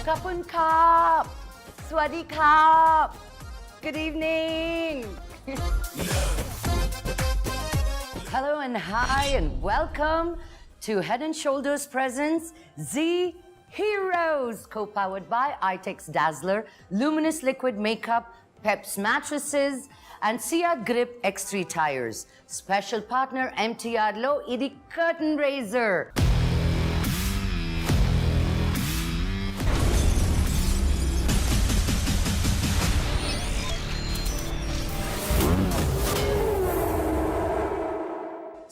Kapun Kap. Swadee Kap. Good evening. Hello and hi and welcome to Head and Shoulders presents Z Heroes, co-powered by iTex Dazzler, Luminous Liquid Makeup, Peps Mattresses, and Sia Grip X3 Tires. Special partner MTR Lo Idi Curtain Raiser.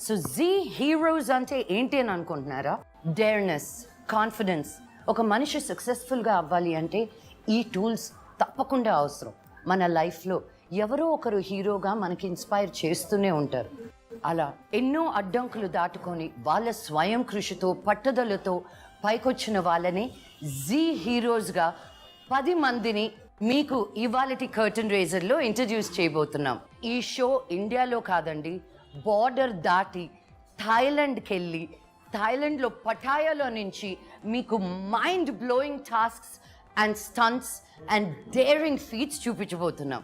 So Zee heroes అంటే ఏంటి అని అనుకుంటున్నారా? Dareness, confidence. ఒక మనిషి సక్సెస్ఫుల్గా అవ్వాలి అంటే ఈ టూల్స్ తప్పకుండా అవసరం. మన లైఫ్లో ఎవరో ఒకరు హీరోగా మనకి ఇన్స్పైర్ చేస్తూనే ఉంటారు. అలా ఎన్నో అడ్డంకులు దాటుకొని వాళ్ళ స్వయం కృషితో పట్టుదలతో పైకొచ్చిన వాళ్ళని జీ హీరోస్గా 10 మందిని మీకు ఇవాళటి కర్టన్ రేజర్లో ఇంట్రడ్యూస్ చేయబోతున్నాం. ఈ షో ఇండియాలో కాదండి, బార్డర్ దాటి థాయిలాండ్కి వెళ్ళి థాయిలాండ్లో పటాయాలో నుంచి మీకు mind blowing tasks and stunts and daring feats చూపించబోతున్నాం.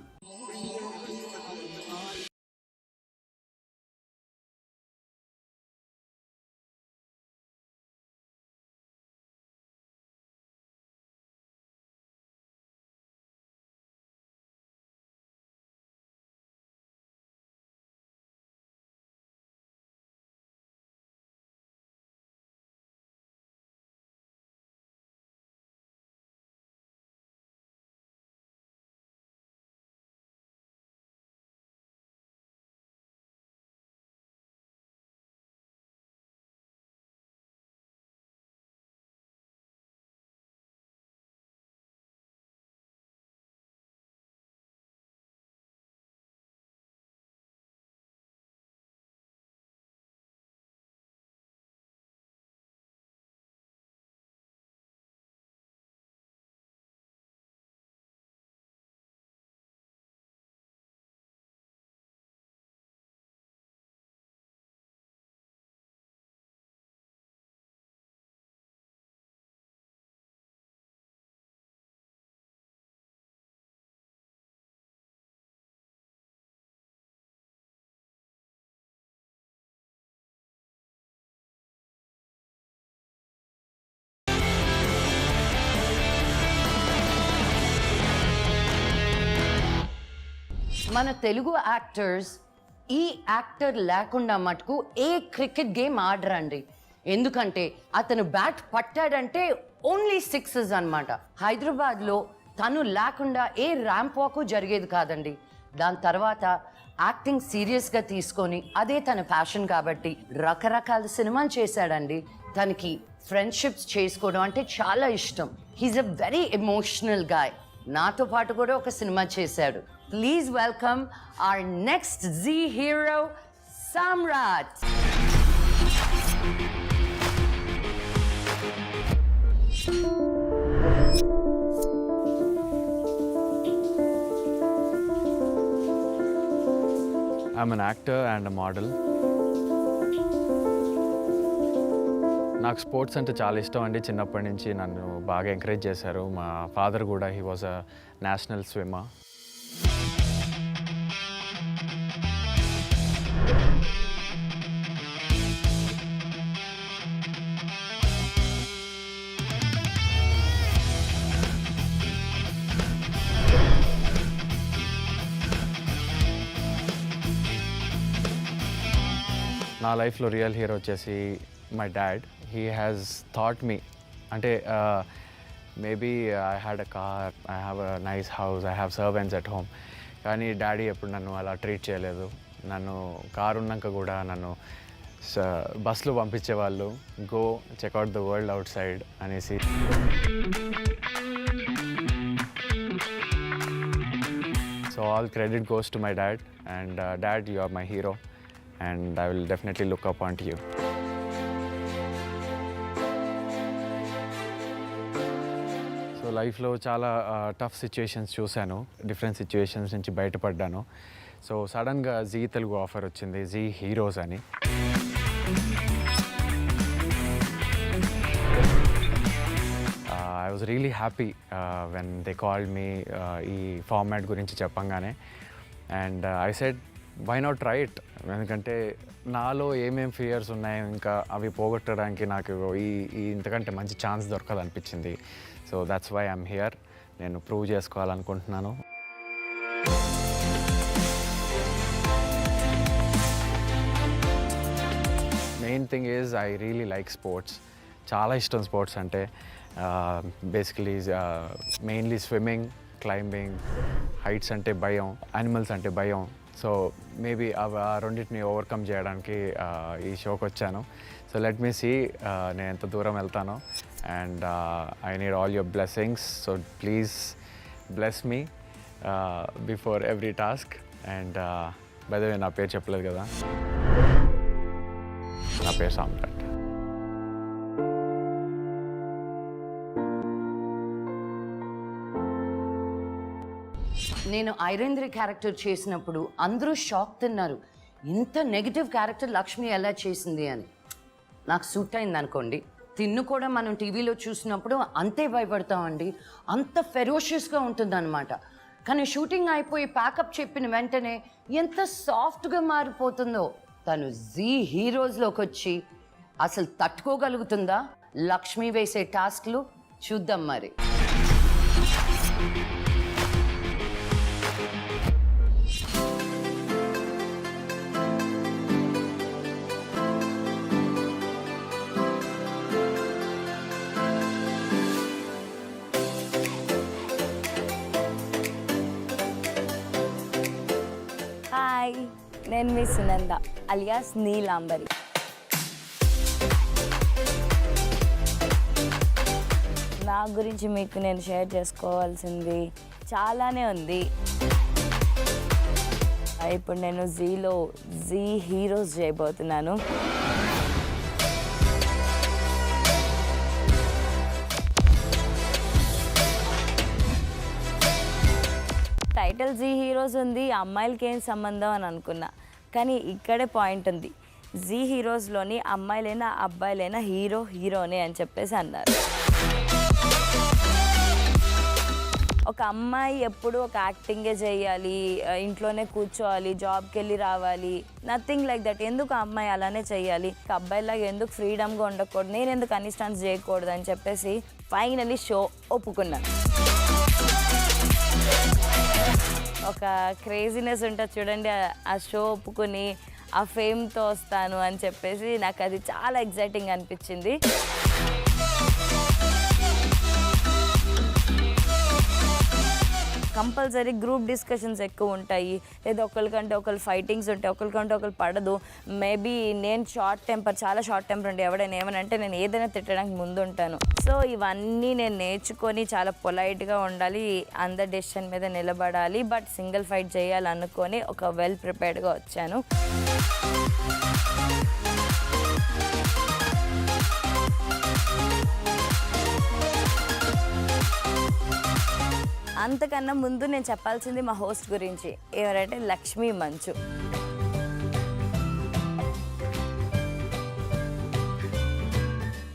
మన తెలుగు యాక్టర్స్ ఈ యాక్టర్ లేకుండా మటుకు ఏ క్రికెట్ గేమ్ ఆడరండి. ఎందుకంటే అతను బ్యాట్ పట్టాడంటే ఓన్లీ 6s అన్నమాట. హైదరాబాద్లో తను లేకుండా ఏ ర్యాంప్ వాక్ జరిగేది కాదండి. దాని తర్వాత యాక్టింగ్ సీరియస్గా తీసుకొని అదే తన ప్యాషన్ కాబట్టి రకరకాల సినిమాలు చేశాడండి. తనకి ఫ్రెండ్షిప్స్ చేసుకోవడం అంటే చాలా ఇష్టం. He's a very emotional guy. నాతో పాటు కూడా ఒక సినిమా చేశాడు. Please welcome our next Z hero, Samrat. I'm an actor and a model. నాకు స్పోర్ట్స్ అంటే చాలా ఇష్టం అండి. చిన్నప్పటి నుంచి నన్ను బాగా ఎంకరేజ్ చేశారు. మా ఫాదర్ కూడా he was a national swimmer. నా లైఫ్లో రియల్ హీరో వచ్చేసి my dad. He has taught me అంటే maybe I had a car, I have a nice house, I have servants at home. కానీ డాడీ ఎప్పుడు నన్ను అలా ట్రీట్ చేయలేదు. నన్ను కారు ఉన్నాక కూడా నన్ను బస్సులో పంపించేవాళ్ళు. Go check out the world outside అనేసి. So all credit goes to my dad. And dad, you are my hero and I will definitely look up onto you. So లైఫ్లో చాలా టఫ్ సిచ్యుయేషన్స్ చూశాను. Different situations నుంచి బయటపడ్డాను. So సడన్గా Zee Telugu offer వచ్చింది, Zee heroes అని. I was really happy when they called me ఈ format గురించి చెప్పంగానే. And I said why not try it, ఎందుకంటే నాలో ఏమేం ఫియర్స్ ఉన్నాయో ఇంకా అవి పోగొట్టడానికి నాకు ఇంతకంటే మంచి ఛాన్స్ దొరకదు అనిపించింది. So that's why I'm here. నేను ప్రూవ్ చేసుకోవాలనుకుంటున్నాను. Main thing is I really like sports. చాలా ఇష్టం స్పోర్ట్స్ అంటే. Basically mainly swimming, climbing, heights అంటే భయం, యానిమల్స్ అంటే భయం. సో మేబీ ఆ రెండింటిని ఓవర్కమ్ చేయడానికి ఈ షోకి వచ్చాను. సో లెట్ మీ సీ నేను ఎంత దూరం వెళ్తానో. And I need all your blessings. So please bless me before every task. And by the way నా పేరు చెప్పలేదు కదా, నా పేరు సామ్రాట్. నేను ఐరేంద్ర క్యారెక్టర్ చేసినప్పుడు అందరూ షాక్ తిన్నారు, ఇంత నెగిటివ్ క్యారెక్టర్ లక్ష్మి ఎలా చేసింది అని. నాకు సూట్ అయింది అనుకోండి. తిన్ను కూడా మనం టీవీలో చూసినప్పుడు అంతే భయపడతామండి, అంత ఫెరోషియస్గా ఉంటుందన్నమాట. కానీ షూటింగ్ అయిపోయి ప్యాకప్ చెప్పిన వెంటనే ఎంత సాఫ్ట్గా మారిపోతుందో. తను జీ హీరోస్లోకి వచ్చి అసలు తట్టుకోగలుగుతుందా లక్ష్మి వేసే టాస్క్లు? చూద్దాం మరి. హాయ్, నేను మీ సునంద అలియాస్ నీలాంబరి. నా గురించి మీకు నేను షేర్ చేసుకోవాల్సింది చాలానే ఉంది. ఇప్పుడు నేను జీలో జీ హీరోస్ చేయబోతున్నాను. టైటిల్ జీ హీరోస్ ఉంది, అమ్మాయిలకి ఏం సంబంధం అని అనుకున్నా. కానీ ఇక్కడే పాయింట్ ఉంది. జీ హీరోస్లోని అమ్మాయిలైనా అబ్బాయిలైనా హీరోనే అని చెప్పేసి అన్నారు. ఒక అమ్మాయి ఎప్పుడు ఒక యాక్టింగే చేయాలి, ఇంట్లోనే కూర్చోవాలి, జాబ్కి వెళ్ళి రావాలి, నథింగ్ లైక్ దట్. ఎందుకు అమ్మాయి అలానే చేయాలి, అబ్బాయిలాగా ఎందుకు ఫ్రీడమ్గా ఉండకూడదు, నేను ఎందుకు అన్ని స్టంట్స్ చేయకూడదు అని చెప్పేసి ఫైనలీ షో ఒప్పుకున్నాను. ఒక క్రేజీనెస్ ఉంటుంది చూడండి, ఆ షో ఒప్పుకుని ఆ ఫేమ్తో వస్తాను అని చెప్పేసి నాకు అది చాలా ఎగ్జైటింగ్ అనిపించింది. కంపల్సరీ గ్రూప్ డిస్కషన్స్ ఎక్కువ ఉంటాయి, లేదా ఒకరికంటే ఒకరు ఫైటింగ్స్ ఉంటాయి, ఒకరికంటే ఒకరు పడదు. మేబీ నేను చాలా షార్ట్ టెంపర్ ఉంటే ఎవడైనా ఏమనంటే నేను ఏదైనా తిట్టడానికి ముందు ఉంటాను. సో ఇవన్నీ నేను నేర్చుకొని చాలా పొలైట్గా ఉండాలి, అందరి డెసిషన్ మీద నిలబడాలి, బట్ సింగిల్ ఫైట్ చేయాలనుకొని ఒక వెల్ ప్రిపేర్డ్గా వచ్చాను. అంతకన్నా ముందు నేను చెప్పాల్సింది మా హోస్ట్ గురించి. ఎవరంటే లక్ష్మీ మంచు.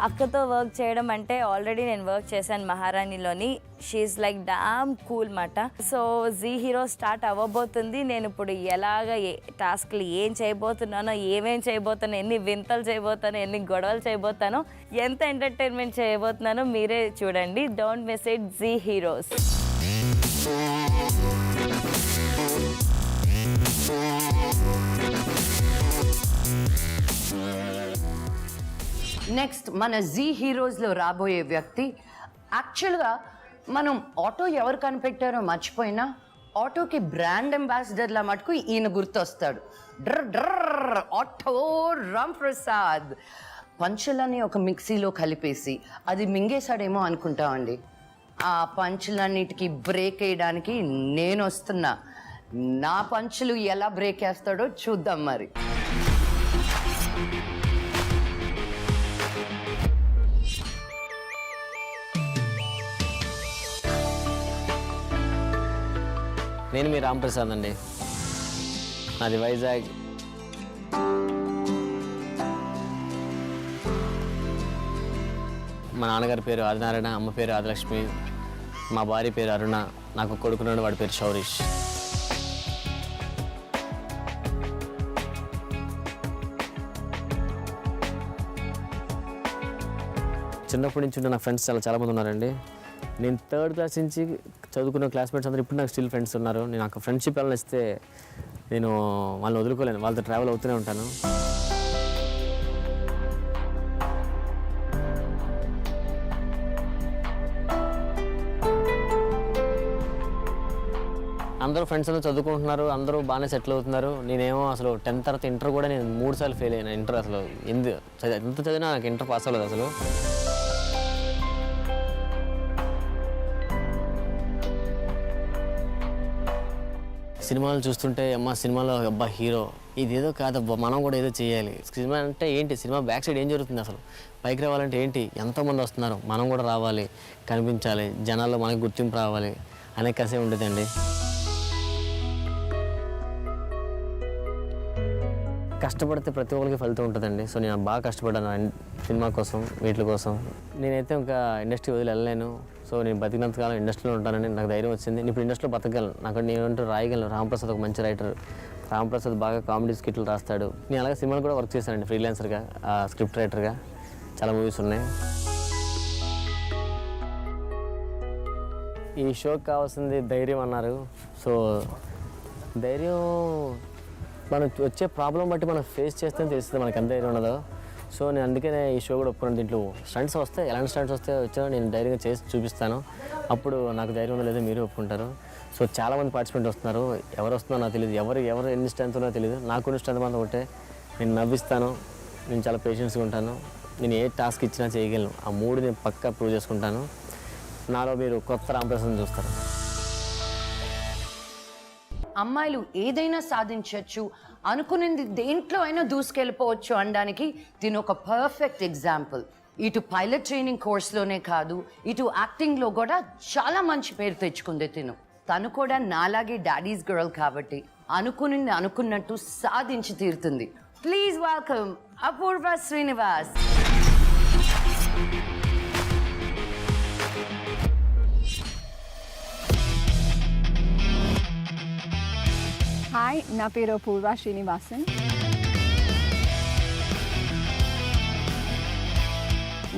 అక్కతో వర్క్ చేయడం అంటే ఆల్రెడీ నేను వర్క్ చేశాను మహారాణిలోని. షీఈస్ లైక్ డామ్ కూల్ మాట. సో జీ హీరో స్టార్ట్ అవ్వబోతుంది. నేను ఇప్పుడు ఎలాగ టాస్క్లు ఏం చేయబోతున్నానో, ఏమేం చేయబోతానో, ఎన్ని వింతలు చేయబోతానో, ఎన్ని గొడవలు చేయబోతానో, ఎంత ఎంటర్టైన్మెంట్ చేయబోతున్నానో మీరే చూడండి. Don't miss it. Zee heroes. Next మన జీ హీరోస్లో రాబోయే వ్యక్తి, యాక్చువల్గా మనం ఆటో ఎవరు కనిపెట్టారో మర్చిపోయినా ఆటోకి బ్రాండ్ అంబాసిడర్లా మటుకు ఈయన గుర్తొస్తాడు. ఆటో రామ్ ప్రసాద్. పంచులని ఒక మిక్సీలో కలిపేసి అది మింగేశాడేమో అనుకుంటామండి. ఆ పంచులన్నిటికీ బ్రేక్ వేయడానికి నేను వస్తున్నా. నా పంచులు ఎలా బ్రేక్ వేస్తాడో చూద్దాం మరి. నేను మీ రామ్ ప్రసాద్ అండి, అది వైజాగ్. మా నాన్నగారి పేరు ఆదినారాయణ, అమ్మ పేరు ఆదిలక్ష్మి, మా భార్య పేరు అరుణ, నాకు కొడుకున్నాడు, వాడి పేరు శౌరీష్. చిన్నప్పటి నుంచి ఉంటే నా ఫ్రెండ్స్ చాలామంది ఉన్నారండి. నేను 3rd క్లాస్ నుంచి చదువుకున్న క్లాస్మేట్స్ అందరూ ఇప్పుడు నాకు స్టిల్ ఫ్రెండ్స్ ఉన్నారు. నేను నాకు ఫ్రెండ్షిప్ ఎలా నచ్చితే నేను వాళ్ళని వదులుకోలేను, వాళ్ళతో ట్రావెల్ అవుతూనే ఉంటాను. అందరూ ఫ్రెండ్స్ అందరూ చదువుకుంటున్నారు, అందరూ బాగానే సెటిల్ అవుతున్నారు. నేనేమో అసలు 10th తర్వాత ఇంటర్ కూడా నేను 3 సార్లు ఫెయిల్ అయినా. ఇంటర్ అసలు ఎంత చదివినా నాకు ఇంటర్ పాస్ అవ్వలేదు అసలు. సినిమాలు చూస్తుంటే అమ్మ సినిమాలో అబ్బా హీరో ఇదేదో కాదబ్బా మనం కూడా ఏదో చేయాలి. సినిమా అంటే ఏంటి, సినిమా బ్యాక్ సైడ్ ఏం జరుగుతుంది, అసలు పైకి రావాలంటే ఏంటి, ఎంతోమంది వస్తున్నారు, మనం కూడా రావాలి, కనిపించాలి, జనాల్లో మనకి గుర్తింపు రావాలి అనే కసే ఉండేదండి. కష్టపడితే ప్రతి ఒక్కరికి ఫలితం ఉంటుందండి. సో నేను బాగా కష్టపడ్డాను సినిమా కోసం, వీటి కోసం. నేనైతే ఇంకా ఇండస్ట్రీ వదిలి వెళ్ళలేను. సో నేను బతికినంతకాలం ఇండస్ట్రీలో ఉంటానని నాకు ధైర్యం వచ్చింది. ఇప్పుడు ఇండస్ట్రీలో బతకగలను, నాకు నేనంటూ రాయగలను. రాంప్రసాద్ ఒక మంచి రైటర్, రాంప్రసాద్ బాగా కామెడీ స్కిట్లు రాస్తాడు. నేను అలాగే సినిమాలు కూడా వర్క్ చేశానండి, ఫ్రీలాన్సర్గా, స్క్రిప్ట్ రైటర్గా. చాలా మూవీస్ ఉన్నాయి. ఈ షోకి కావాల్సింది ధైర్యం అన్నారు. సో ధైర్యం మనం వచ్చే ప్రాబ్లం బట్టి మనం ఫేస్ చేస్తే తెలుస్తుంది మనకి ఎంత ధైర్యం ఉన్నదో. సో నేను అందుకనే ఈ షో కూడా ఒప్పుకున్నాను. దీంట్లో స్టంట్స్ వస్తే ఎలాంటి స్టంట్స్ వస్తే వచ్చానో నేను ధైర్యంగా చేసి చూపిస్తాను. అప్పుడు నాకు ధైర్యం ఉందో లేదో మీరు ఒప్పుకుంటారు. సో చాలామంది పార్టిసిపెంట్ వస్తున్నారు, ఎవరు వస్తున్నారో నాకు తెలియదు, ఎవరు ఎన్ని స్ట్రెంత్ ఉన్నో తెలియదు. నాకున్న స్ట్రెంత్ మాత్రం ఒకటే, నేను నవ్విస్తాను, నేను చాలా పేషెన్స్గా ఉంటాను, నేను ఏ టాస్క్ ఇచ్చినా చేయగలను. ఆ 3 నేను పక్కా ప్రూవ్ చేసుకుంటాను. నాలో మీరు కొత్త రాంప్రసాద్ చూస్తారు. అమ్మాయిలు ఏదైనా సాధించవచ్చు, అనుకున్నది దేంట్లో అయినా దూసుకెళ్ళిపోవచ్చు అనడానికి దీని ఒక పర్ఫెక్ట్ ఎగ్జాంపుల్. ఇటు పైలట్ ట్రైనింగ్ కోర్స్లోనే కాదు, ఇటు యాక్టింగ్లో కూడా చాలా మంచి పేరు తెచ్చుకుంది తను కూడా నాలాగే డాడీస్ గర్ల్ కాబట్టి అనుకున్నది అనుకున్నట్టు సాధించి తీరుతుంది. Please welcome Apoorva Srinivas. Hi, నా పేరు అపూర్వ శ్రీనివాసన్.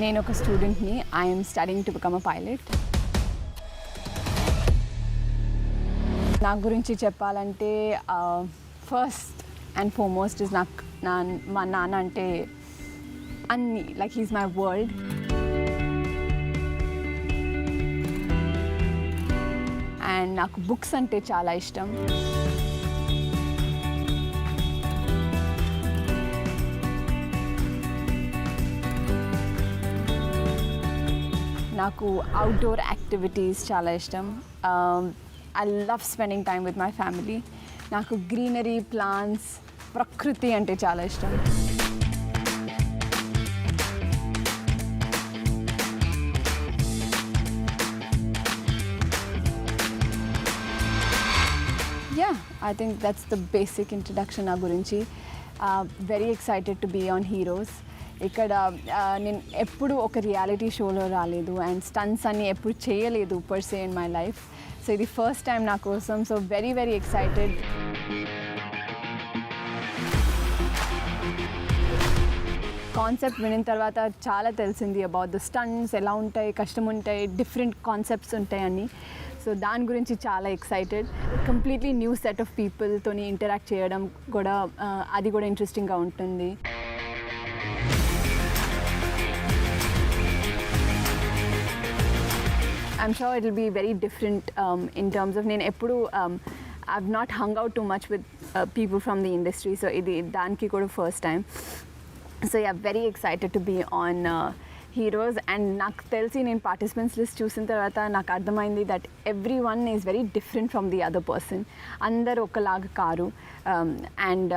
నేను ఒక స్టూడెంట్ని. I'm studying to become a pilot. నా గురించి చెప్పాలంటే ఫస్ట్ అండ్ ఫార్మోస్ట్ ఇస్ మా నాన్న అంటే అన్నీ, like he's my world. And నాకు బుక్స్ అంటే చాలా ఇష్టం. నాకు అవుట్డోర్ యాక్టివిటీస్ చాలా ఇష్టం. I love spending time with my family. నాకు గ్రీనరీ, ప్లాంట్స్, ప్రకృతి అంటే చాలా ఇష్టం. I think that's the basic introduction నా గురించి. Very excited to be on Heroes. ఇక్కడ నేను ఎప్పుడు ఒక రియాలిటీ షోలో రాలేదు అండ్ స్టంట్స్ అన్ని ఎప్పుడు చేయలేదు per say in my life. So ఇది ఫస్ట్ టైం నా కోసం. So very very excited. Concept వినిన తర్వాత చాలా తెలిసింది అబౌట్ ద స్టంట్స్, ఎలా ఉంటాయి, కష్టం ఉంటాయి, డిఫరెంట్ కాన్సెప్ట్స్ ఉంటాయని. సో దాని గురించి చాలా excited. Completely new set of పీపుల్తోని ఇంటరాక్ట్ చేయడం కూడా అది కూడా ఇంట్రెస్టింగ్గా ఉంటుంది. I'm sure it'll be very different in terms of నేను ఎప్పుడు I've not hung out too much with people from the industry. So ఇది దానికి కూడా first time. So yeah, very excited to be on Heroes. And నాకు తెలిసి నేను participants list చూసిన తర్వాత నాకు అర్థమైంది that every one is very different from the other person. అందరు ఒకలాగా కారు. అండ్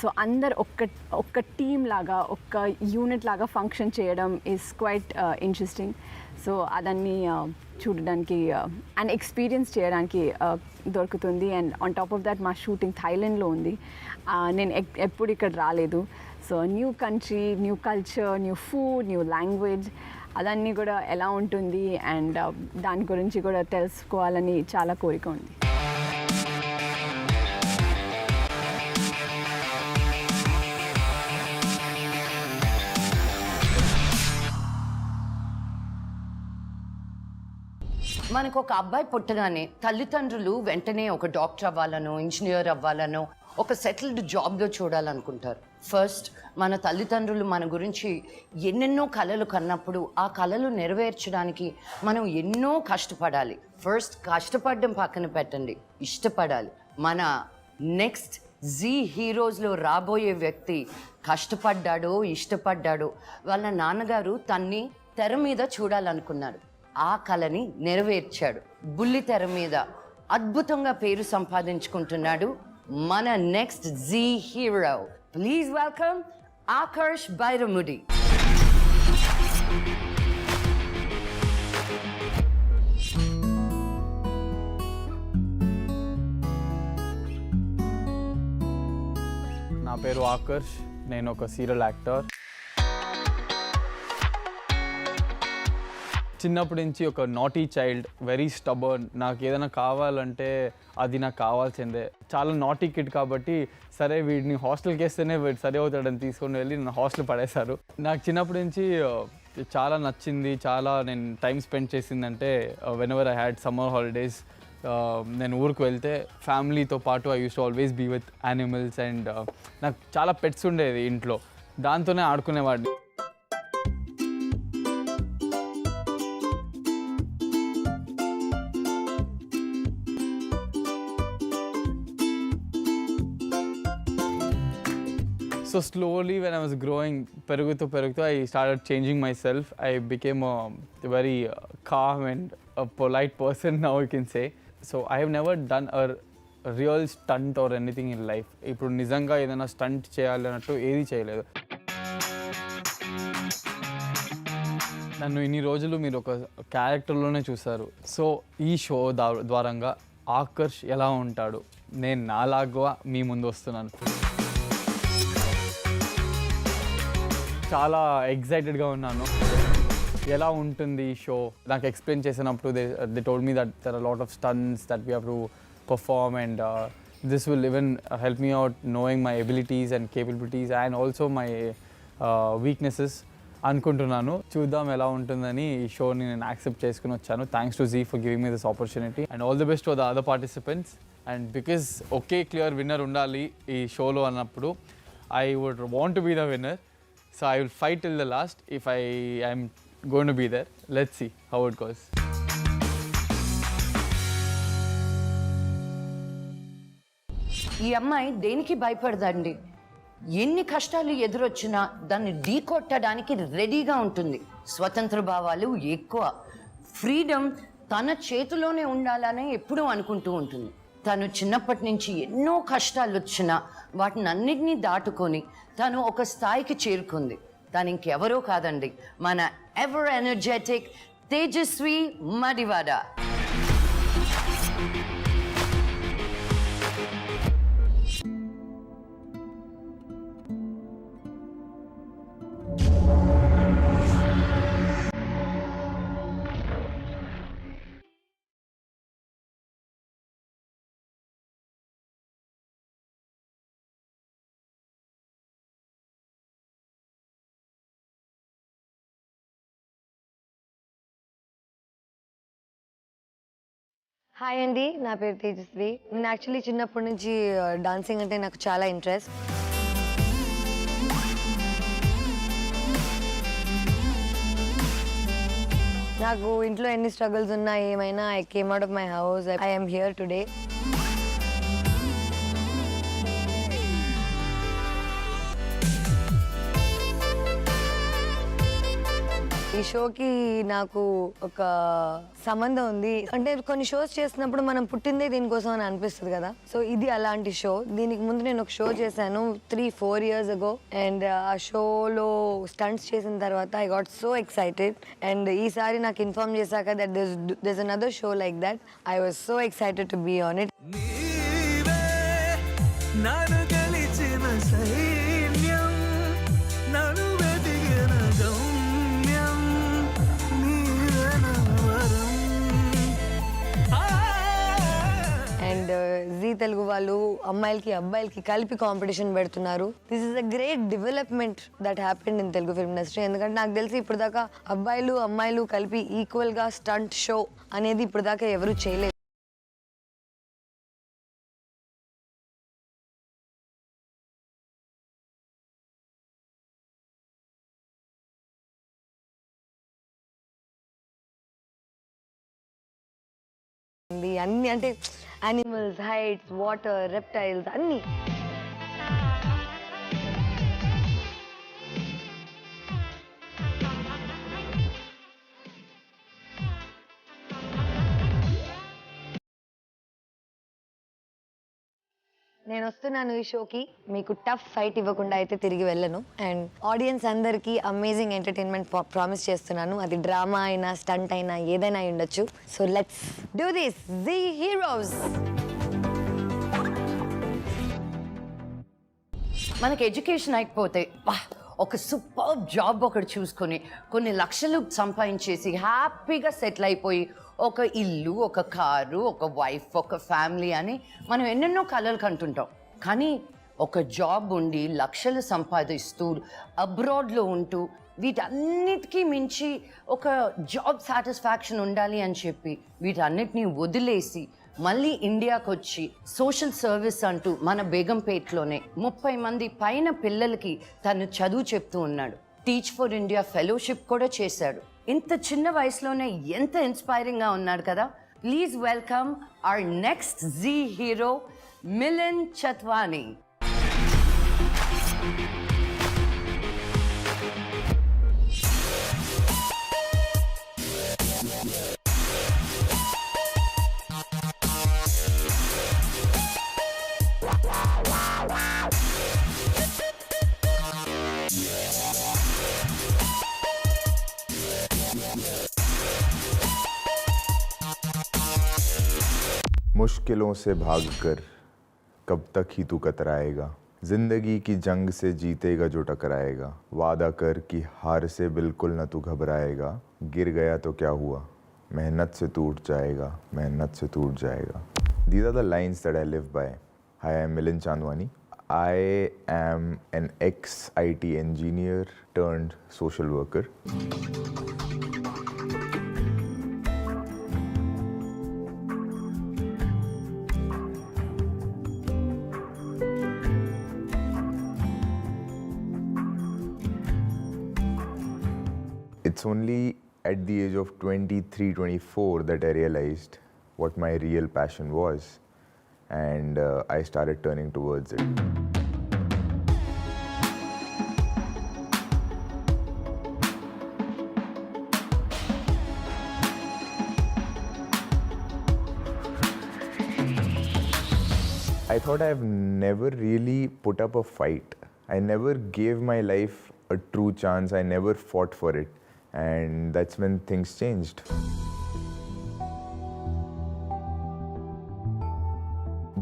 సో అందరు ఒక్క టీమ్ లాగా, ఒక్క యూనిట్ లాగా ఫంక్షన్ చేయడం ఈజ్ క్వైట్ ఇంట్రెస్టింగ్. సో అదన్నీ చూడడానికి అండ్ ఎక్స్పీరియన్స్ చేయడానికి దొరుకుతుంది. And on top of that మా షూటింగ్ థాయిలాండ్లో ఉంది. నేను ఎప్పుడు ఇక్కడ రాలేదు. So new country, new culture, new food, new language, అదన్నీ కూడా ఎలా ఉంటుంది అండ్ దాని గురించి కూడా తెలుసుకోవాలని చాలా కోరిక ఉంది. మనకు ఒక అబ్బాయి పుట్టగానే తల్లిదండ్రులు వెంటనే ఒక డాక్టర్ అవ్వాలనో ఇంజనీర్ అవ్వాలనో ఒక సెటిల్డ్ జాబ్లో చూడాలనుకుంటారు. ఫస్ట్ మన తల్లిదండ్రులు మన గురించి ఎన్నెన్నో కలలు కన్నప్పుడు ఆ కలలు నెరవేర్చడానికి మనం ఎన్నో కష్టపడాలి. ఫస్ట్ కష్టపడడం పక్కన పెట్టండి, ఇష్టపడాలి. మన నెక్స్ట్ జీ హీరోస్లో రాబోయే వ్యక్తి కష్టపడ్డాడో ఇష్టపడ్డాడో వాళ్ళ నాన్నగారు తన్ని తెర మీద చూడాలనుకున్నారు. ఆ కళని నెరవేర్చాడు. బుల్లి తెర మీద అద్భుతంగా పేరు సంపాదించుకుంటున్నాడు మన next Zee hero. Please welcome Aakarsh Bairamudi. నా పేరు ఆకర్ష్, నేను ఒక సీరియల్ యాక్టర్. చిన్నప్పటి నుంచి ఒక నాటీ చైల్డ్, వెరీ స్టబర్న్. నాకు ఏదైనా కావాలంటే అది నాకు కావాల్సిందే. చాలా నాటీ కిడ్ కాబట్టి సరే వీడిని హాస్టల్కి వేస్తేనే వీడు సరి అవుతాడని తీసుకొని వెళ్ళి నన్ను హాస్టల్ పడేశారు. నాకు చిన్నప్పటి నుంచి చాలా నచ్చింది, చాలా నేను టైం స్పెండ్ చేసిందంటే whenever I had summer holidays నేను ఊరికి వెళ్తే ఫ్యామిలీతో పాటు I use to always be with animals and నాకు చాలా పెట్స్ ఉండేది ఇంట్లో, దాంతోనే ఆడుకునేవాడిని. So slowly when I was growing, perugutu, I started changing myself. I became a very calm and a polite person now, you can say. So I have never done a real stunt or anything in life. ఇప్పుడు నిజంగా ఏదైనా stunt చేయాలన్నట్టు ఏది చేయలేదు. నన్ను ఇన్ని రోజులు మీరు ఒక క్యారెక్టర్లోనే చూసారు. సో ఈ షో ద్వారంగా ఆకర్ష్ ఎలా ఉంటాడు, నేను నాలాగా మీ ముందు వస్తున్నాను. చాలా ఎక్సైటెడ్గా ఉన్నాను. ఎలా ఉంటుంది ఈ షో నాకు ఎక్స్ప్లెయిన్ చేసినప్పుడు they told me that there are lot of stunts that we have to perform and this will even help me out knowing my abilities and capabilities and also my weaknesses అనుకుంటున్నాను. చూద్దాం ఎలా ఉంటుందని ఈ షోని నేను accept చేసుకుని వచ్చాను. Thanks to Zee for giving me this opportunity and all the best for the other participants. And because ఒకే క్లియర్ విన్నర్ ఉండాలి ఈ షోలో అన్నప్పుడు I would want to be the winner. So I will fight till the last if I am going to be there. Let's see how it goes. ఈ అమ్మాయి దేనికి భయపడదండి. ఎన్ని కష్టాలు ఎదురొచ్చినా దాన్ని ఢీకొట్టడానికి రెడీగా ఉంటుంది. స్వతంత్ర భావాలు ఎక్కువ. ఫ్రీడమ్ తన చేతిలోనే ఉండాలని ఎప్పుడూ అనుకుంటూ ఉంటుంది. తను చిన్నప్పటి నుంచి ఎన్నో కష్టాలు వచ్చినా వాటిని అన్నిటినీ దాటుకొని తను ఒక స్థాయికి చేరుకుంది. తను ఇంకెవరో కాదండి, మన ever energetic Tejaswi Madivada. Hi అండి, నా పేరు తేజస్వి. నేను యాక్చువల్లీ చిన్నప్పటి నుంచి డాన్సింగ్ అంటే నాకు చాలా ఇంట్రెస్ట్. నాకు ఇంట్లో ఎన్ని స్ట్రగుల్స్ ఉన్నా ఏమైనా I came out of my house. I am here today. ఈ షోకి నాకు ఒక సంబంధం ఉంది. అంటే కొన్ని షోస్ చేసినప్పుడు మనం పుట్టిందే దీనికోసం అని అనిపిస్తుంది కదా. సో ఇది అలాంటి షో. దీనికి ముందు నేను ఒక షో చేశాను 3-4 years ago అండ్ ఆ షోలో స్టంట్స్ చేసిన తర్వాత I got so excited. And ఈసారి నాకు ఇన్ఫార్మ్ చేశాక that there's another show like that. I was so excited to be on it. Telugu వాళ్ళు అమ్మాయిలకి అబ్బాయిలకి కలిపి కాంపిటీషన్ పెడుతున్నారు. This is a great development that happened in Telugu film industry. ఎందుకంటే నాకు తెలిసి ఇప్పుడు దాకా అబ్బాయిలు అమ్మాయిలు కలిపి ఈక్వల్గా స్టంట్ షో అనేది ఇప్పుడు దాకా ఎవరు చేయలేదు. అన్ని అంటే యానిమల్స్, హైట్స్, వాటర్, రెప్టైల్స్ అన్నీ. నేను వస్తున్నాను ఈ షోకి, మీకు టఫ్ ఫైట్ ఇవ్వకుండా అయితే తిరిగి వెళ్ళను. అండ్ ఆడియన్స్ అందరికీ అమేజింగ్ ఎంటర్టైన్మెంట్ ప్రామిస్ చేస్తున్నాను. అది డ్రామా అయినా స్టంట్ అయినా ఏదైనా అయి ఉండొచ్చు. So let's do this, Zee heroes. మనకి ఎడ్యుకేషన్ అయిపోతే ఒక సూపర్ జాబ్ ఒకటి చూసుకొని కొన్ని లక్షలు సంపాదించేసి హ్యాపీగా సెటిల్ అయిపోయి ఒక ఇల్లు, ఒక కారు, ఒక వైఫ్, ఒక ఫ్యామిలీ అని మనం ఎన్నెన్నో కలలు కంటుంటాం. కానీ ఒక జాబ్ ఉండి లక్షలు సంపాదిస్తూ అబ్రాడ్లో ఉంటూ వీటన్నిటికీ మించి ఒక జాబ్ సాటిస్ఫాక్షన్ ఉండాలి అని చెప్పి వీటన్నిటినీ వదిలేసి మళ్ళీ ఇండియాకి వచ్చి సోషల్ సర్వీస్ అంటూ మన బేగంపేటలోనే 30 మంది పైన పిల్లలకి తను చదువు చెప్తూ ఉన్నాడు. టీచ్ ఫర్ ఇండియా ఫెలోషిప్ కూడా చేశాడు. ఇంత చిన్న వయసులోనే ఎంత ఇన్స్పైరింగ్గా ఉన్నాడు కదా. Please welcome our next Zee hero Milind Chatwani. मुश्किलों से भागकर कब तक ही तू कतराएगा, जिंदगी की जंग से जीतेगा जो टकराएगा, वादा कर कि हार से बिल्कुल न तू घबराएगा, गिर गया तो क्या हुआ, मेहनत से टूट जाएगा, मेहनत से टूट जाएगा. These are the lines that I live by. Hi, I am Milind Chandwani. I am an ex-IT engineer turned social worker. It's only at the age of 23, 24 that I realized what my real passion was, and I started turning towards it. I thought I've never really put up a fight. I never gave my life a true chance. I never fought for it. And that's when things changed.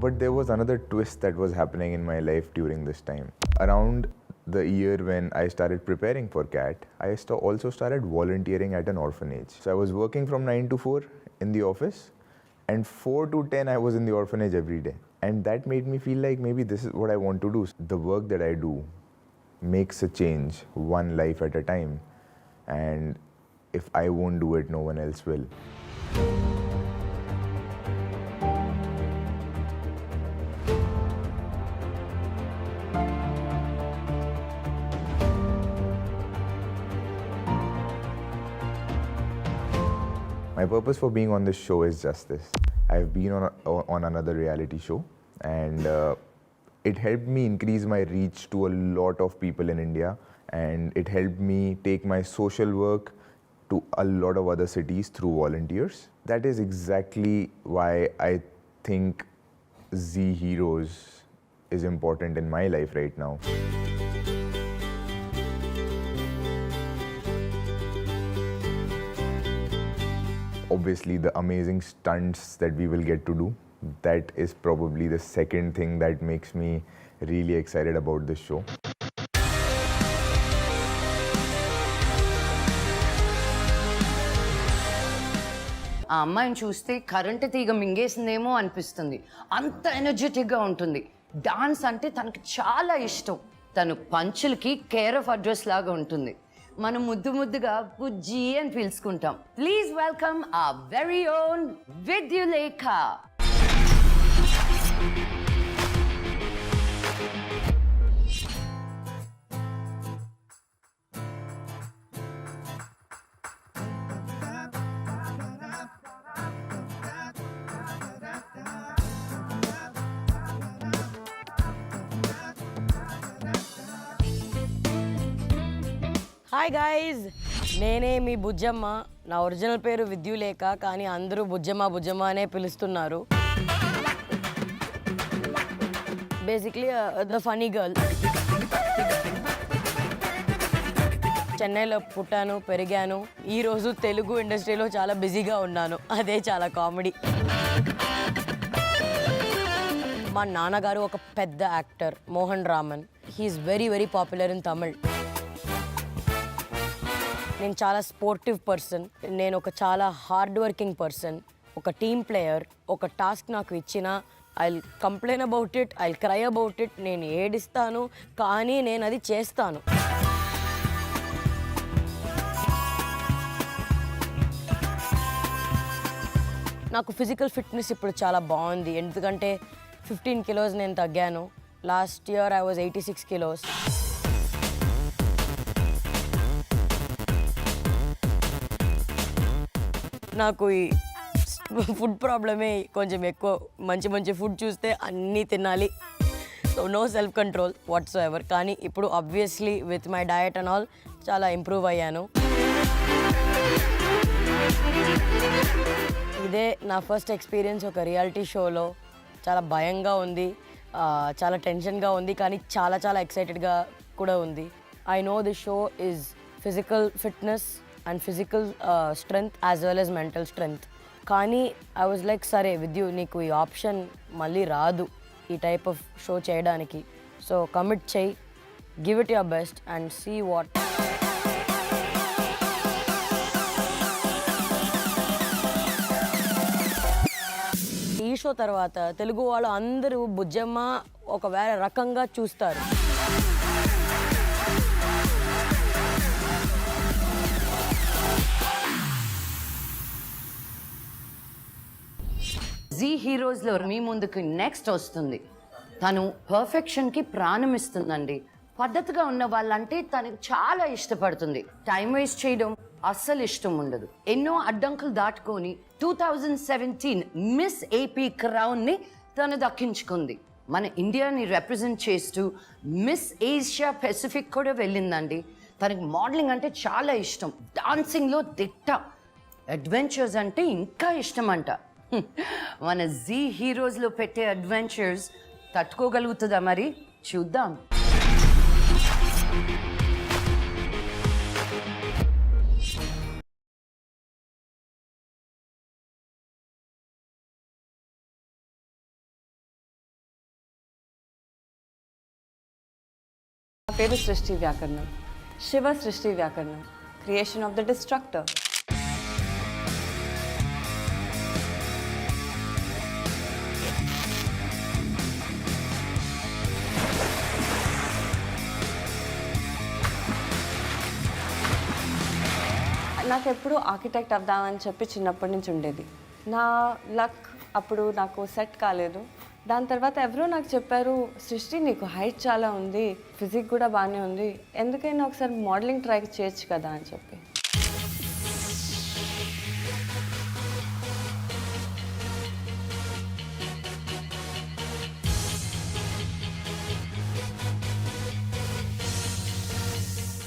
But there was another twist that was happening in my life during this time. Around the year when I started preparing for CAT, I also started volunteering at an orphanage. So I was working from 9 to 4 in the office, and 4 to 10 I was in the orphanage every day. And that made me feel like maybe this is what I want to do. The work that I do makes a change, one life at a time. And if I won't do it, no one else will. My purpose for being on this show is just this. I've been on another reality show, and it helped me increase my reach to a lot of people in India, and it helped me take my social work to a lot of other cities through volunteers. That is exactly why I think Z Heroes is important in my life right now. Obviously, the amazing stunts that we will get to do, that is probably the second thing that makes me really excited about this show. ఆ అమ్మాయిని చూస్తే current తీగ మింగేసిందేమో అనిపిస్తుంది, అంత ఎనర్జెటిక్గా ఉంటుంది. Dance అంటే తనకు చాలా ఇష్టం. తను పంచులకి కేర్ ఆఫ్ అడ్రస్ లాగా ఉంటుంది. మనం ముద్దుగా బుజ్జి అని పిలుచుకుంటాం. ప్లీజ్ వెల్కమ్ ఆ very own Vidyulekha. Hi guys, నేనే మీ బుజ్జమ్మ. నా ఒరిజినల్ పేరు విద్యులేఖ, కానీ అందరూ బుజ్జమ్మ అనే పిలుస్తున్నారు. Basically the funny girl. చెన్నైలో పుట్టాను, పెరిగాను. ఈరోజు తెలుగు ఇండస్ట్రీలో చాలా బిజీగా ఉన్నాను. అదే చాలా కామెడీ. మా నాన్నగారు ఒక పెద్ద actor, Mohan Raman. He's very popular in Tamil. నేను చాలా స్పోర్టివ్ పర్సన్. నేను ఒక చాలా హార్డ్ వర్కింగ్ పర్సన్, ఒక టీమ్ ప్లేయర్. ఒక టాస్క్ నాకు ఇచ్చినా I complain about it, I cry about it. నేను ఏడిస్తాను, కానీ నేను అది చేస్తాను. నాకు ఫిజికల్ ఫిట్నెస్ ఇప్పుడు చాలా బాగుంది, ఎందుకంటే 15 kilos నేను తగ్గాను. Last year I was 86 kilos. నాకు ఈ ఫుడ్ ప్రాబ్లమే కొంచెం ఎక్కువ. మంచి ఫుడ్ చూస్తే అన్నీ తినాలి. So no self control whatsoever. కానీ ఇప్పుడు obviously with my diet and all చాలా ఇంప్రూవ్ అయ్యాను. ఇదే నా ఫస్ట్ ఎక్స్పీరియన్స్ ఒక రియాలిటీ షోలో. చాలా భయంగా ఉంది, చాలా టెన్షన్గా ఉంది, కానీ చాలా ఎక్సైటెడ్గా కూడా ఉంది. I know the show is physical fitness and physical strength as well as mental strength. కానీ ఐ వాజ్ లైక్, సరే విద్యు, నీకు ఈ ఆప్షన్ మళ్ళీ రాదు ఈ టైప్ ఆఫ్ షో చేయడానికి. సో కమిట్ చేయి, give it your best and see what. ఈ షో తర్వాత తెలుగు వాళ్ళు అందరూ బుజ్జమ్మ ఒక వేరే రకంగా చూస్తారు. జీ హీరోస్లో మీ ముందుకు నెక్స్ట్ వస్తుంది. తను పర్ఫెక్షన్కి ప్రాణం ఇస్తుందండి. పద్ధతిగా ఉన్న వాళ్ళంటే తనకు చాలా ఇష్టపడుతుంది. టైం వేస్ట్ చేయడం అస్సలు ఇష్టం ఉండదు. ఎన్నో అడ్డంకులు దాటుకొని 2017 మిస్ ఏపీ క్రౌన్ని తను దక్కించుకుంది. మన ఇండియాని రిప్రజెంట్ చేస్తూ మిస్ ఏషియా పెసిఫిక్ కూడా వెళ్ళిందండి. తనకి మోడలింగ్ అంటే చాలా ఇష్టం, డాన్సింగ్లో దిట్ట, అడ్వెంచర్స్ అంటే ఇంకా ఇష్టం అంట. మన జీ హీరోస్లో పెట్టే అడ్వెంచర్స్ తట్టుకోగలుగుతుందా మరి? చూద్దాం. నా పేరు సృష్టి వ్యాకరణం, శివ సృష్టి వ్యాకరణం, క్రియేషన్ ఆఫ్ ద డిస్ట్రక్టర్. నాకు ఎప్పుడు ఆర్కిటెక్ట్ అవుదామని చెప్పి చిన్నప్పటి నుంచి ఉండేది. నా లక్ అప్పుడు నాకు సెట్ కాలేదు. దాని తర్వాత ఎవరో నాకు చెప్పారు, సృష్టి నీకు హైట్ చాలా ఉంది, ఫిజిక్ కూడా బాగానే ఉంది, ఎందుకైనా ఒకసారి మోడలింగ్ ట్రై చేయొచ్చు కదా అని చెప్పి.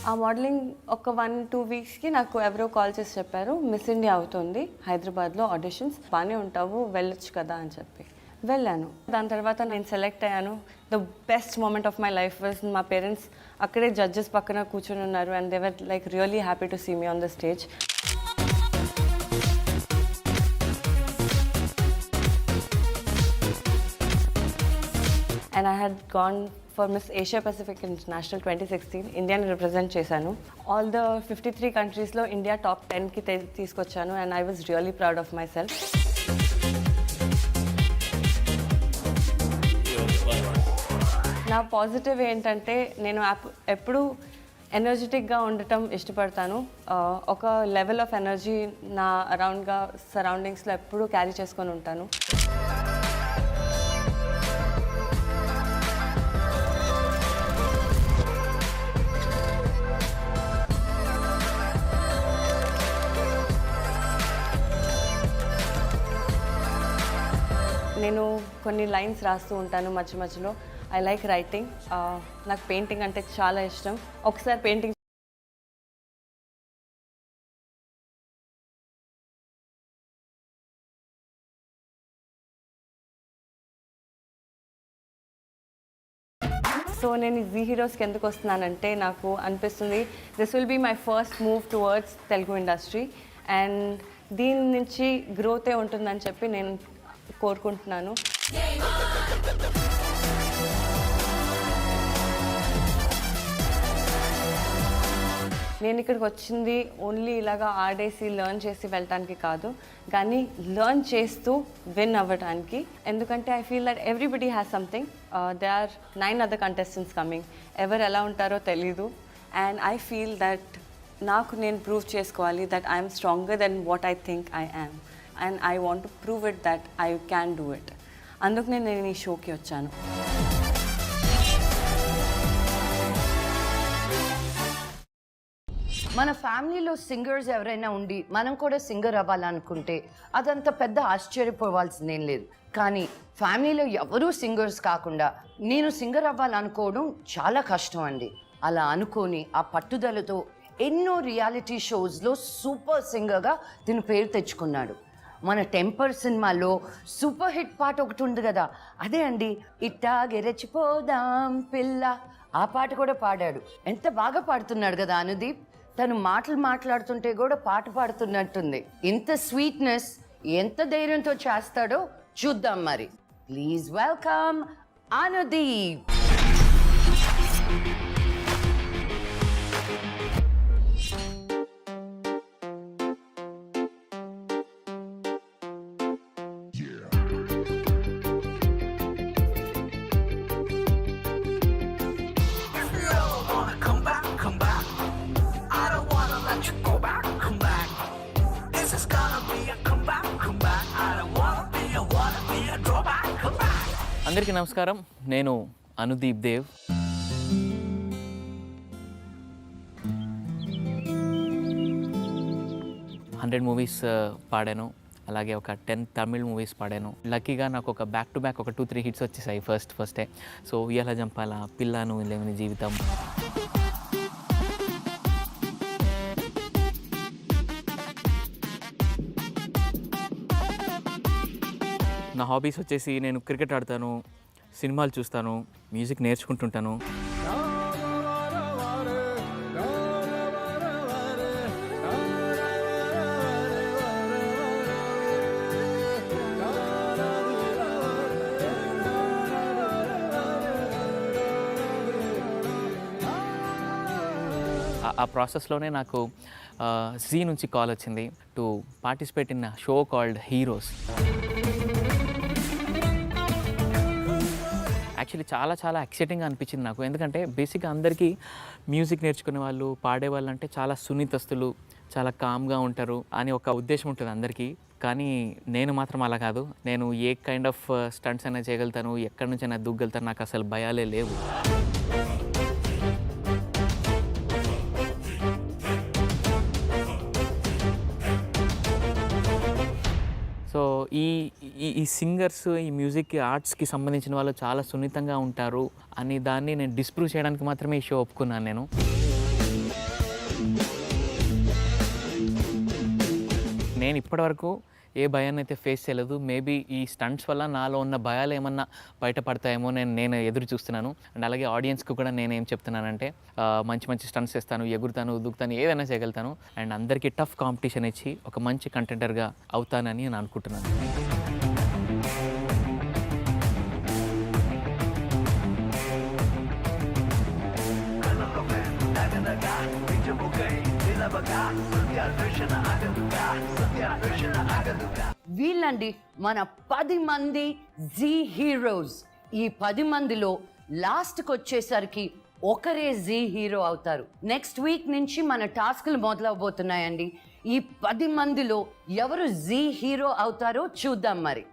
ఆ మోడలింగ్ ఒక 1-2 వీక్స్కి నాకు ఎవరో కాల్ చేసి చెప్పారు, మిస్ ఇండియా అవుతుంది హైదరాబాద్లో, ఆడిషన్స్ బాగానే ఉంటావు, వెళ్ళొచ్చు కదా అని చెప్పి వెళ్ళాను. దాని తర్వాత నేను సెలెక్ట్ అయ్యాను. The best moment of my life was మా పేరెంట్స్ అక్కడే జడ్జెస్ పక్కన కూర్చొని ఉన్నారు and they were like really happy to see me on the stage. And I had had gone for Miss Asia Pacific International 2016 ఇండియాని represent చేశాను. All the 53 కంట్రీస్లో India top 10కి తీసుకొచ్చాను and I was really proud of my self. నా positive ఏంటంటే నేను ఎప్పుడూ ఎనర్జెటిక్గా ఉండటం ఇష్టపడతాను. ఒక లెవెల్ ఆఫ్ ఎనర్జీ నా అరౌండ్గా సరౌండింగ్స్లో ఎప్పుడూ క్యారీ చేసుకొని ఉంటాను. నేను కొన్ని లైన్స్ రాస్తూ ఉంటాను మధ్య మధ్యలో. I like writing. నాకు పెయింటింగ్ అంటే చాలా ఇష్టం. ఒకసారి పెయింటింగ్ సో నేను జీ హీరోస్కి ఎందుకు వస్తున్నానంటే నాకు అనిపిస్తుంది this will be my first move towards Telugu industry and దీని నుంచి గ్రోతే ఉంటుందని చెప్పి నేను కోరుకుంటున్నాను. నేను ఇక్కడికి వచ్చింది ఓన్లీ ఇలాగా ఆడేసి లెర్న్ చేసి వెళ్ళటానికి కాదు, కానీ లెర్న్ చేస్తూ విన్ అవ్వడానికి. ఎందుకంటే I feel that everybody has something. They are 9 other contestants coming. ఎవరు ఎలా ఉంటారో తెలీదు. అండ్ ఐ ఫీల్ దట్ నాకు నేను ప్రూవ్ చేసుకోవాలి that I'm stronger then what I think I am and I want to prove it that I can do it. అందుకు నేను ఈ షోకి వచ్చాను. మన ఫ్యామిలీలో సింగర్స్ ఎవరైనా ఉండి మనం కూడా సింగర్ అవ్వాలనుకుంటే అదంత పెద్ద ఆశ్చర్యపోవాల్సిందేం లేదు. కానీ ఫ్యామిలీలో ఎవరూ సింగర్స్ కాకుండా నేను సింగర్ అవ్వాలనుకోవడం చాలా కష్టం అండి. అలా అనుకొని ఆ పట్టుదలతో ఎన్నో రియాలిటీ షోస్లో సూపర్ సింగర్గా దీని పేరు తెచ్చుకున్నాడు. మన టెంపర్ సినిమాలో సూపర్ హిట్ పాట ఒకటి ఉంది కదా, అదే అండి ఇట్టాగే రెచ్చిపోదాం పిల్ల. ఆ పాట కూడా పాడాడు. ఎంత బాగా పాడుతున్నాడు కదా అనుదీప్. తను మాట్లాడుతుంటే కూడా పాట పాడుతున్నట్టుంది. ఇంత స్వీట్నెస్ ఎంత ధైర్యంతో చేస్తాడో చూద్దాం మరి. Please welcome Anudeep. అందరికీ నమస్కారం. నేను అనుదీప్ దేవ్. హండ్రెడ్ మూవీస్ పాడాను, అలాగే ఒక 10 తమిళ్ మూవీస్ పాడాను. లక్కీగా నాకు ఒక బ్యాక్ టు బ్యాక్ ఒక 2-3 హిట్స్ వచ్చేసాయి ఫస్టే. సో ఉయ్యాల జంపాల, పిల్లను లేని జీవితం. నా హాబీస్ వచ్చేసి నేను క్రికెట్ ఆడతాను, సినిమాలు చూస్తాను, మ్యూజిక్ నేర్చుకుంటుంటాను. ఆ ప్రాసెస్లోనే నాకు జీ నుంచి కాల్ వచ్చింది to participate in show called heroes. Actually చాలా ఎక్సైటింగ్గా అనిపించింది నాకు. ఎందుకంటే బేసిక్గా అందరికీ మ్యూజిక్ నేర్చుకునే వాళ్ళు, పాడేవాళ్ళు అంటే చాలా సున్నితస్తులు, చాలా కామ్గా ఉంటారు అని ఒక ఉద్దేశం ఉంటుంది అందరికీ. కానీ నేను మాత్రం అలా కాదు. నేను ఏ కైండ్ ఆఫ్ స్టంట్స్ అయినా చేయగలుగుతాను, ఎక్కడి నుంచి అయినా దూగలుగుతాను. నాకు అసలు భయాలే లేవు. సో ఈ సింగర్స్, ఈ మ్యూజిక్ ఆర్ట్స్కి సంబంధించిన వాళ్ళు చాలా సున్నితంగా ఉంటారు అని దాన్ని నేను డిస్ప్రూవ్ చేయడానికి మాత్రమే ఈ షో ఒప్పుకున్నాను నేను. నేను ఇప్పటివరకు ఏ భయాన్ని అయితే ఫేస్ చేయలేదు. మేబీ ఈ స్టంట్స్ వల్ల నాలో ఉన్న భయాలు ఏమన్నా బయటపడతాయేమో నేను ఎదురు చూస్తున్నాను. అండ్ అలాగే ఆడియన్స్కి కూడా నేనేం చెప్తున్నానంటే మంచి స్టంట్స్ చేస్తాను, ఎగురుతాను, దూకుతాను, ఏదైనా చేయగలుగుతాను. అండ్ అందరికీ టఫ్ కాంపిటీషన్ ఇచ్చి ఒక మంచి కంటెంటర్గా అవుతానని నేను అనుకుంటున్నాను. వీళ్ళండి మన 10 మంది జీ హీరోస్. ఈ 10 మందిలో లాస్ట్కి వచ్చేసరికి ఒకరే జీ హీరో అవుతారు. నెక్స్ట్ వీక్ నుంచి మన టాస్క్లు మొదలవబోతున్నాయండి. ఈ 10 మందిలో ఎవరు జీ హీరో అవుతారో చూద్దాం మరి.